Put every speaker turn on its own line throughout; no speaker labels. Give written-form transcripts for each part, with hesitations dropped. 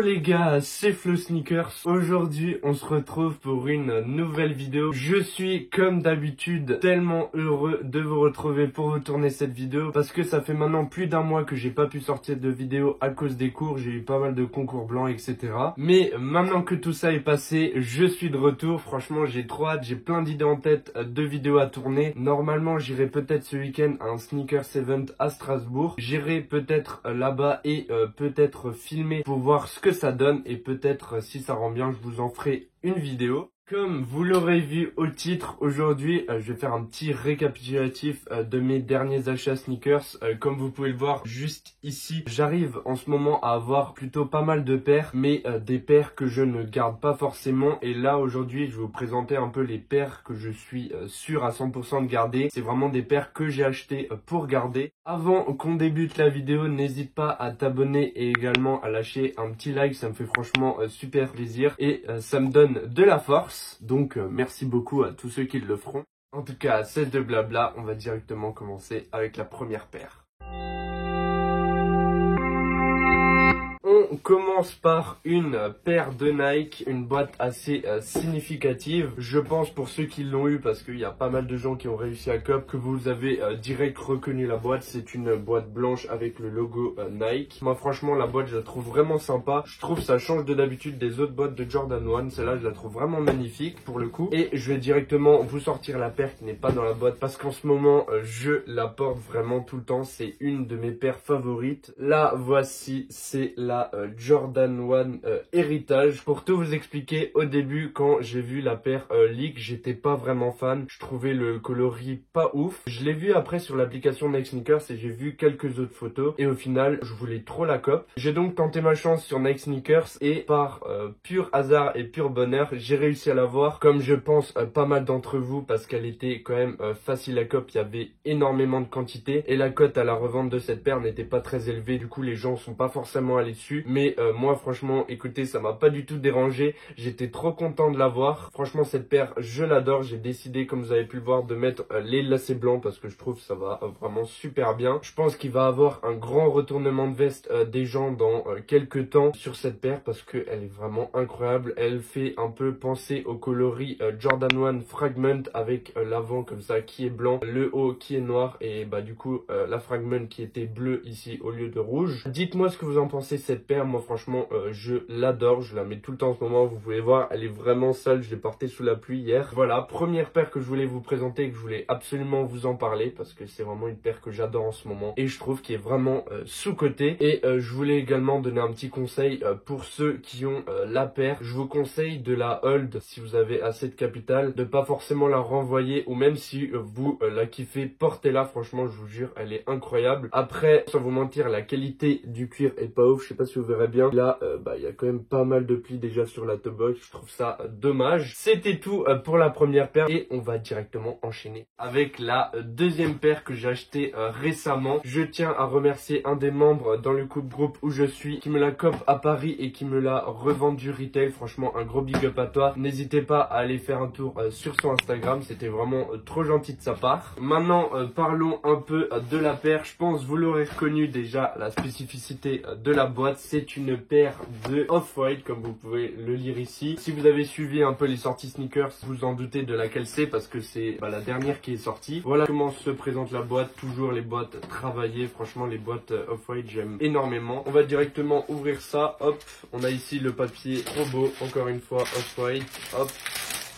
les gars, c'est Flo Sneakers. Aujourd'hui, on se retrouve pour une nouvelle vidéo. Je suis, comme d'habitude, tellement heureux de vous retrouver pour vous tourner cette vidéo. Parce que ça fait maintenant plus d'un mois que j'ai pas pu sortir de vidéo à cause des cours. J'ai eu pas mal de concours blancs, etc. Mais maintenant que tout ça est passé, je suis de retour. Franchement, j'ai trop hâte. J'ai plein d'idées en tête de vidéos à tourner. Normalement, j'irai peut-être ce week-end à un Sneakers Event à Strasbourg. J'irai peut-être là-bas et peut-être filmer pour voir ce que ça donne, et peut-être si ça rend bien je vous en ferai une vidéo. Comme vous l'aurez vu au titre, aujourd'hui je vais faire un petit récapitulatif de mes derniers achats sneakers. Comme vous pouvez le voir juste ici, j'arrive en ce moment à avoir plutôt pas mal de paires, mais des paires que je ne garde pas forcément. Et là aujourd'hui je vais vous présenter un peu les paires que je suis sûr à 100% de garder. C'est vraiment des paires que j'ai achetées pour garder. Avant qu'on débute la vidéo, n'hésite pas à t'abonner et également à lâcher un petit like, ça me fait franchement super plaisir et ça me donne de la force. Donc merci beaucoup à tous ceux qui le feront. En tout cas, cesse de blabla, on va directement commencer avec la première paire. On commence par une paire de Nike, une boîte assez significative. Je pense pour ceux qui l'ont eu, parce qu'il y a pas mal de gens qui ont réussi à cop, que vous avez direct reconnu la boîte. C'est une boîte blanche avec le logo Nike. Moi franchement la boîte je la trouve vraiment sympa. Je trouve ça change de d'habitude des autres boîtes de Jordan 1. Celle-là je la trouve vraiment magnifique pour le coup. Et je vais directement vous sortir la paire qui n'est pas dans la boîte, parce qu'en ce moment je la porte vraiment tout le temps. C'est une de mes paires favorites. La voici, c'est la Jordan 1 Héritage. Pour tout vous expliquer, au début quand j'ai vu la paire leak, j'étais pas vraiment fan. Je trouvais le coloris pas ouf. Je l'ai vu après sur l'application Nike Sneakers et j'ai vu quelques autres photos et au final je voulais trop la cop. J'ai donc tenté ma chance sur Nike Sneakers et par pur hasard et pur bonheur j'ai réussi à l'avoir, comme je pense pas mal d'entre vous, parce qu'elle était quand même facile à cop. Il y avait énormément de quantité et la cote à la revente de cette paire n'était pas très élevée. Du coup les gens sont pas forcément allés dessus. Mais moi franchement écoutez, ça m'a pas du tout dérangé, j'étais trop content de l'avoir. Franchement cette paire je l'adore. J'ai décidé, comme vous avez pu le voir, de mettre les lacets blancs parce que je trouve que ça va vraiment super bien. Je pense qu'il va avoir un grand retournement de veste des gens dans quelques temps sur cette paire, parce qu'elle est vraiment incroyable. Elle fait un peu penser au coloris Jordan 1 Fragment, avec l'avant comme ça qui est blanc, le haut qui est noir et bah du coup la Fragment qui était bleue ici au lieu de rouge. Dites-moi ce que vous en pensez de cette paire. Moi franchement je l'adore, je la mets tout le temps en ce moment. Vous pouvez voir, elle est vraiment sale, je l'ai portée sous la pluie hier. Voilà, première paire que je voulais vous présenter et que je voulais absolument vous en parler, parce que c'est vraiment une paire que j'adore en ce moment et je trouve qu'elle est vraiment sous-cotée. Et je voulais également donner un petit conseil pour ceux qui ont la paire. Je vous conseille de la hold si vous avez assez de capital, de pas forcément la renvoyer, ou même si vous la kiffez, portez-la. Franchement je vous jure, elle est incroyable. Après, sans vous mentir, la qualité du cuir est pas ouf, je sais pas si vous verrez bien. Là, il y a quand même pas mal de plis déjà sur la top box. Je trouve ça dommage. C'était tout pour la première paire et on va directement enchaîner avec la deuxième paire que j'ai achetée récemment. Je tiens à remercier un des membres dans le groupe où je suis, qui me la cope à Paris et qui me l'a revendu retail. Franchement, un gros big up à toi. N'hésitez pas à aller faire un tour sur son Instagram. C'était vraiment trop gentil de sa part. Maintenant, parlons un peu de la paire. Je pense vous l'aurez reconnu déjà, la spécificité de la boîte. C'est une paire de Off-White, comme vous pouvez le lire ici. Si vous avez suivi un peu les sorties sneakers, vous en doutez de laquelle c'est, parce que c'est la dernière qui est sortie. Voilà comment se présente la boîte. Toujours les boîtes travaillées. Franchement, les boîtes Off-White, j'aime énormément. On va directement ouvrir ça. Hop, on a ici le papier trop beau. Encore une fois, Off-White. Hop.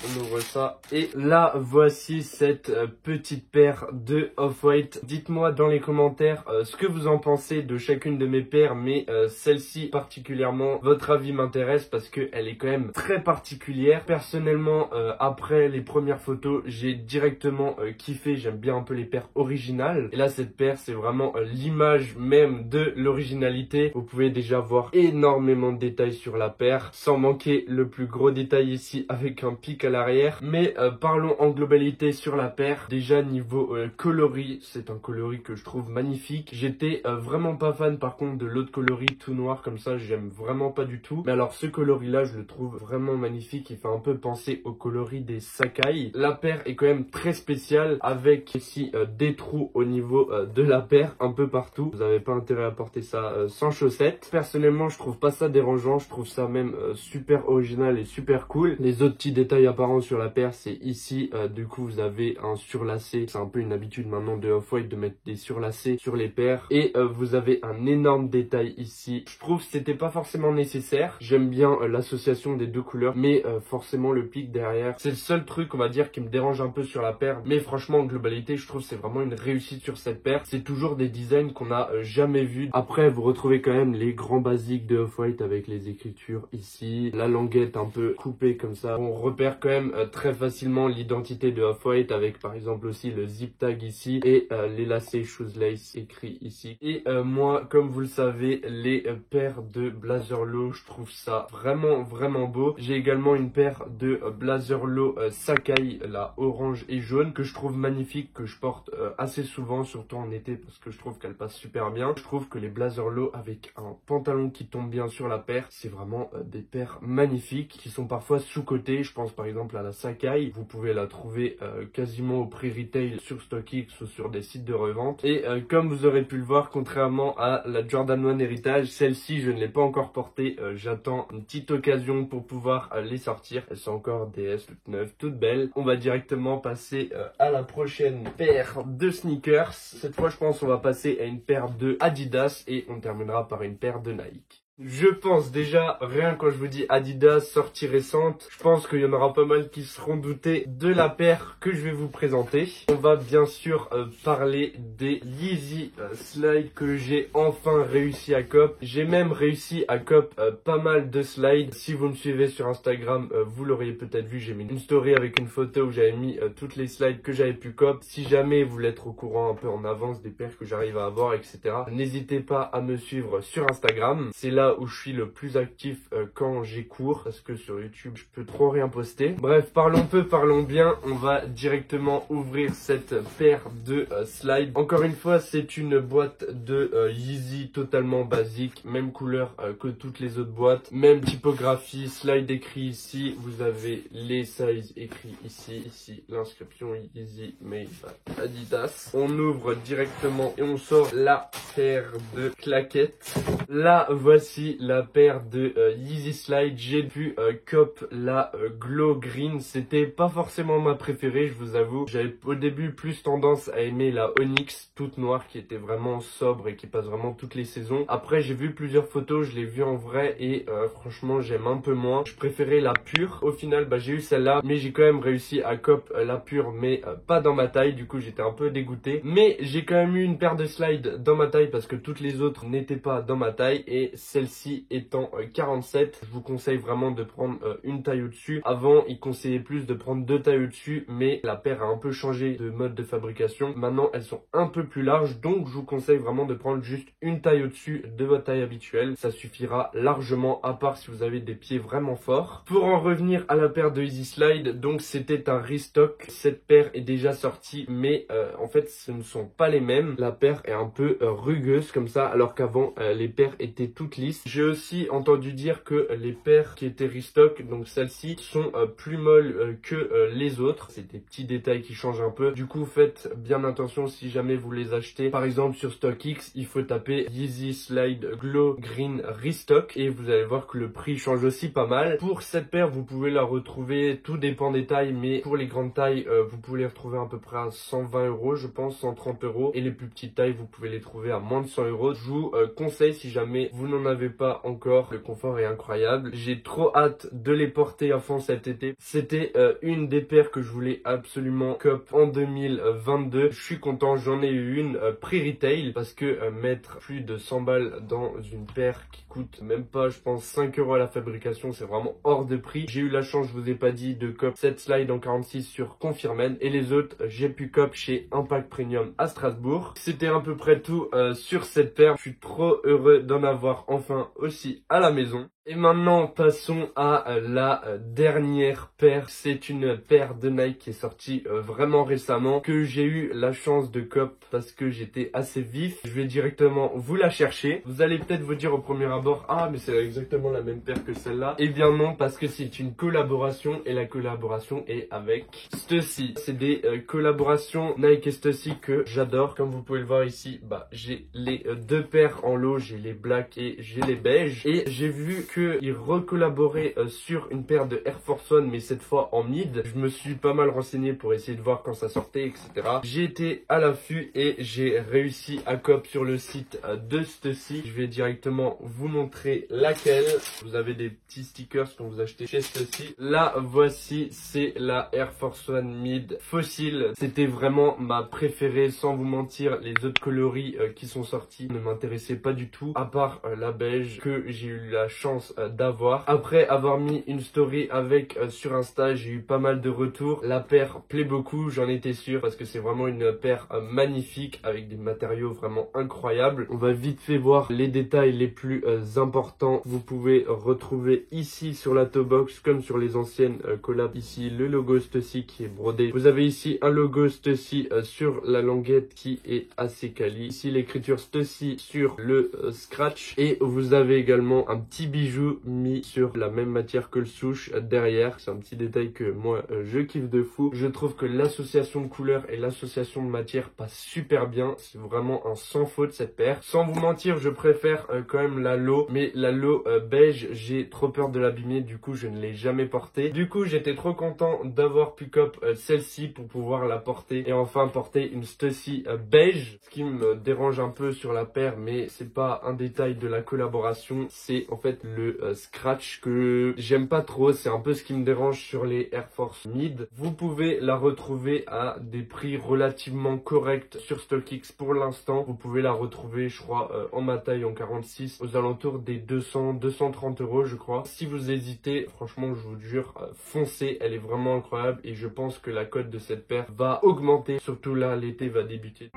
On ouvre ça et là voici cette petite paire de Off-White. Dites-moi dans les commentaires ce que vous en pensez de chacune de mes paires, mais celle-ci particulièrement, votre avis m'intéresse parce qu'elle est quand même très particulière. Personnellement, après les premières photos, j'ai directement kiffé. J'aime bien un peu les paires originales. Et là cette paire, c'est vraiment l'image même de l'originalité. Vous pouvez déjà voir énormément de détails sur la paire, sans manquer le plus gros détail ici avec un pic à l'arrière. Mais parlons en globalité sur la paire. Déjà niveau coloris, c'est un coloris que je trouve magnifique. J'étais vraiment pas fan par contre de l'autre coloris tout noir comme ça, j'aime vraiment pas du tout. Mais alors ce coloris là, je le trouve vraiment magnifique. Il fait un peu penser au coloris des Sacai. La paire est quand même très spéciale avec ici des trous au niveau de la paire un peu partout. Vous n'avez pas intérêt à porter ça sans chaussettes. Personnellement, je trouve pas ça dérangeant. Je trouve ça même super original et super cool. Les autres petits détails apparents sur la paire, c'est ici. Du coup, vous avez un surlacé. C'est un peu une habitude maintenant de Off-White de mettre des surlacés sur les paires. Et vous avez un énorme détail ici. Je trouve que c'était pas forcément nécessaire. J'aime bien l'association des deux couleurs, mais forcément le pic derrière, c'est le seul truc on va dire qui me dérange un peu sur la paire. Mais franchement en globalité, je trouve que c'est vraiment une réussite sur cette paire. C'est toujours des designs qu'on n'a jamais vu. Après vous retrouvez quand même les grands basiques de Off-White avec les écritures ici, la languette un peu coupée comme ça. On repère quand même très facilement l'identité de Off-White avec par exemple aussi le zip tag ici et les lacets shoes lace écrits ici. Et moi, comme vous le savez, les paires de Blazer Low, je trouve ça vraiment beau. J'ai également une paire de Blazer Low Sacai, la orange et jaune, que je trouve magnifique, que je porte assez souvent, surtout en été, parce que je trouve qu'elle passe super bien. Je trouve que les Blazer Low avec un pantalon qui tombe bien sur la paire, c'est vraiment des paires magnifiques, qui sont parfois sous-cotées. Je pense par exemple à la Sacai, vous pouvez la trouver quasiment au prix retail sur StockX ou sur des sites de revente. Et comme vous aurez pu le voir, contrairement à la Jordan 1 Heritage, celle-ci je ne l'ai pas encore portée, j'attends une petite occasion pour pouvoir les sortir. Elles sont encore DS toutes neuves, toutes belles. On va directement passer à la prochaine paire de sneakers. Cette fois je pense on va passer à une paire de Adidas et on terminera par une paire de Nike. Je pense déjà, rien quand je vous dis Adidas, sortie récente, je pense qu'il y en aura pas mal qui seront doutés de la paire que je vais vous présenter. On va bien sûr parler des Yeezy Slide que j'ai enfin réussi à cop. J'ai même réussi à cop pas mal de slides. Si vous me suivez sur Instagram, vous l'auriez peut-être vu, j'ai mis une story avec une photo où j'avais mis toutes les slides que j'avais pu cop. Si jamais vous voulez être au courant un peu en avance des paires que j'arrive à avoir, etc., n'hésitez pas à me suivre sur Instagram. C'est là où je suis le plus actif quand j'ai cours, parce que sur YouTube je peux trop rien poster. Bref, parlons peu, parlons bien. On va directement ouvrir cette paire de slides. Encore une fois, c'est une boîte de Yeezy totalement basique, même couleur que toutes les autres boîtes, même typographie, slide écrit ici, vous avez les sizes écrits ici l'inscription Yeezy made by Adidas. On ouvre directement et on sort la paire de claquettes. Là voici la paire de Yeezy Slide. J'ai pu cop la Glow Green. C'était pas forcément ma préférée, je vous avoue. J'avais au début plus tendance à aimer la Onyx toute noire qui était vraiment sobre et qui passe vraiment toutes les saisons. Après j'ai vu plusieurs photos, je l'ai vue en vrai et franchement j'aime un peu moins. Je préférais la pure. Au final j'ai eu celle-là, mais j'ai quand même réussi à cop la pure, mais pas dans ma taille. Du coup j'étais un peu dégoûté. Mais j'ai quand même eu une paire de slides dans ma taille parce que toutes les autres n'étaient pas dans ma taille et celle-ci étant 47, je vous conseille vraiment de prendre une taille au-dessus. Avant, il conseillait plus de prendre deux tailles au-dessus, mais la paire a un peu changé de mode de fabrication. Maintenant, elles sont un peu plus larges, donc je vous conseille vraiment de prendre juste une taille au-dessus de votre taille habituelle. Ça suffira largement, à part si vous avez des pieds vraiment forts. Pour en revenir à la paire de Yeezy Slide, donc c'était un restock. Cette paire est déjà sortie, mais en fait, ce ne sont pas les mêmes. La paire est un peu rugueuse comme ça, alors qu'avant, les paires étaient toutes lisses. J'ai aussi entendu dire que les paires qui étaient restock, donc celles-ci, sont plus molles que les autres. C'est des petits détails qui changent un peu. Du coup, faites bien attention si jamais vous les achetez. Par exemple, sur StockX, il faut taper Yeezy Slide Glow Green Restock et vous allez voir que le prix change aussi pas mal. Pour cette paire, vous pouvez la retrouver, tout dépend des tailles, mais pour les grandes tailles, vous pouvez les retrouver à peu près à 120 €, je pense, 130 €. Et les plus petites tailles, vous pouvez les trouver à moins de 100 €. Je vous conseille, si jamais vous n'en avez pas encore, le confort est incroyable. J'ai trop hâte de les porter à fond cet été. C'était une des paires que je voulais absolument cop en 2022. Je suis content, j'en ai eu une prix retail parce que mettre plus de 100 balles dans une paire qui coûte même pas, je pense, 5 € à la fabrication, c'est vraiment hors de prix. J'ai eu la chance, je vous ai pas dit, de cop cette slide en 46 sur Confirmen et les autres, j'ai pu cop chez Impact Premium à Strasbourg. C'était à peu près tout sur cette paire. Je suis trop heureux d'en avoir enfin aussi à la maison. Et maintenant, passons à la dernière paire. C'est une paire de Nike qui est sortie vraiment récemment, que j'ai eu la chance de cop parce que j'étais assez vif. Je vais directement vous la chercher. Vous allez peut-être vous dire au premier abord, ah mais c'est exactement la même paire que celle-là. Eh bien non, parce que c'est une collaboration et la collaboration est avec Stussy. C'est des collaborations Nike et Stussy que j'adore. Comme vous pouvez le voir ici, bah j'ai les deux paires en lot, j'ai les blacks et j'ai les beiges. Et j'ai vu qu'ils recollaboraient sur une paire de Air Force One, mais cette fois en mid. Je me suis pas mal renseigné pour essayer de voir quand ça sortait, etc. J'ai été à l'affût et j'ai réussi à cop sur le site de Stussy. Je vais directement vous montrer laquelle. Vous avez des petits stickers quand vous achetez chez Stussy. Là, voici, c'est la Air Force One mid fossile. C'était vraiment ma préférée, sans vous mentir. Les autres coloris qui sont sortis ne m'intéressaient pas du tout, à part la beige que j'ai eu la chance d'avoir. Après avoir mis une story avec sur Insta, j'ai eu pas mal de retours. La paire plaît beaucoup, j'en étais sûr, parce que c'est vraiment une paire magnifique avec des matériaux vraiment incroyables. On va vite fait voir les détails les plus importants. Vous pouvez retrouver ici sur la toe box, comme sur les anciennes collabs, ici le logo Stussy qui est brodé. Vous avez ici un logo Stussy sur la languette qui est assez quali. Ici l'écriture Stussy sur le scratch, et vous avez également un petit bijou mis sur la même matière que le souche derrière. C'est un petit détail que moi je kiffe de fou. Je trouve que l'association de couleurs et l'association de matière passe super bien. C'est vraiment un sans faute cette paire. Sans vous mentir, je préfère quand même la low, mais la low beige, j'ai trop peur de l'abîmer, du coup je ne l'ai jamais portée. Du coup j'étais trop content d'avoir pu cop celle-ci pour pouvoir la porter et enfin porter une Stussy beige. Ce qui me dérange un peu sur la paire, mais c'est pas un détail de la collaboration, c'est en fait le scratch que j'aime pas trop. C'est un peu ce qui me dérange sur les Air Force mid. Vous pouvez la retrouver à des prix relativement corrects sur StockX pour l'instant. Vous pouvez la retrouver, je crois, en ma taille en 46 aux alentours des 230 € je crois. Si vous hésitez, franchement je vous jure, foncez, elle est vraiment incroyable et je pense que la cote de cette paire va augmenter, surtout là l'été va débuter.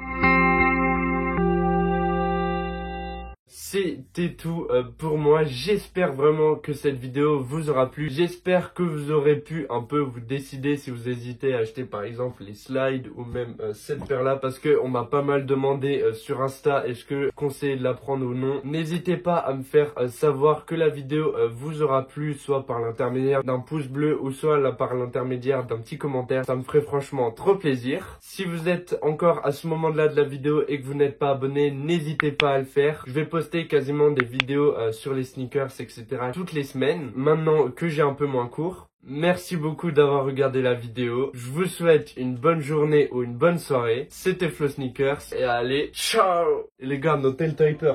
C'était tout pour moi. J'espère vraiment que cette vidéo vous aura plu. J'espère que vous aurez pu un peu vous décider si vous hésitez à acheter par exemple les slides ou même cette paire là, parce que on m'a pas mal demandé sur Insta est-ce que conseiller de la prendre ou non. N'hésitez pas à me faire savoir que la vidéo vous aura plu, soit par l'intermédiaire d'un pouce bleu ou soit là par l'intermédiaire d'un petit commentaire. Ça me ferait franchement trop plaisir. Si vous êtes encore à ce moment là de la vidéo et que vous n'êtes pas abonné, n'hésitez pas à le faire. Je vais poster quasiment des vidéos sur les sneakers, etc. toutes les semaines, maintenant que j'ai un peu moins cours. Merci beaucoup d'avoir regardé la vidéo. Je vous souhaite une bonne journée ou une bonne soirée. C'était Flo Sneakers et allez, ciao. Et les gars, notez le taper.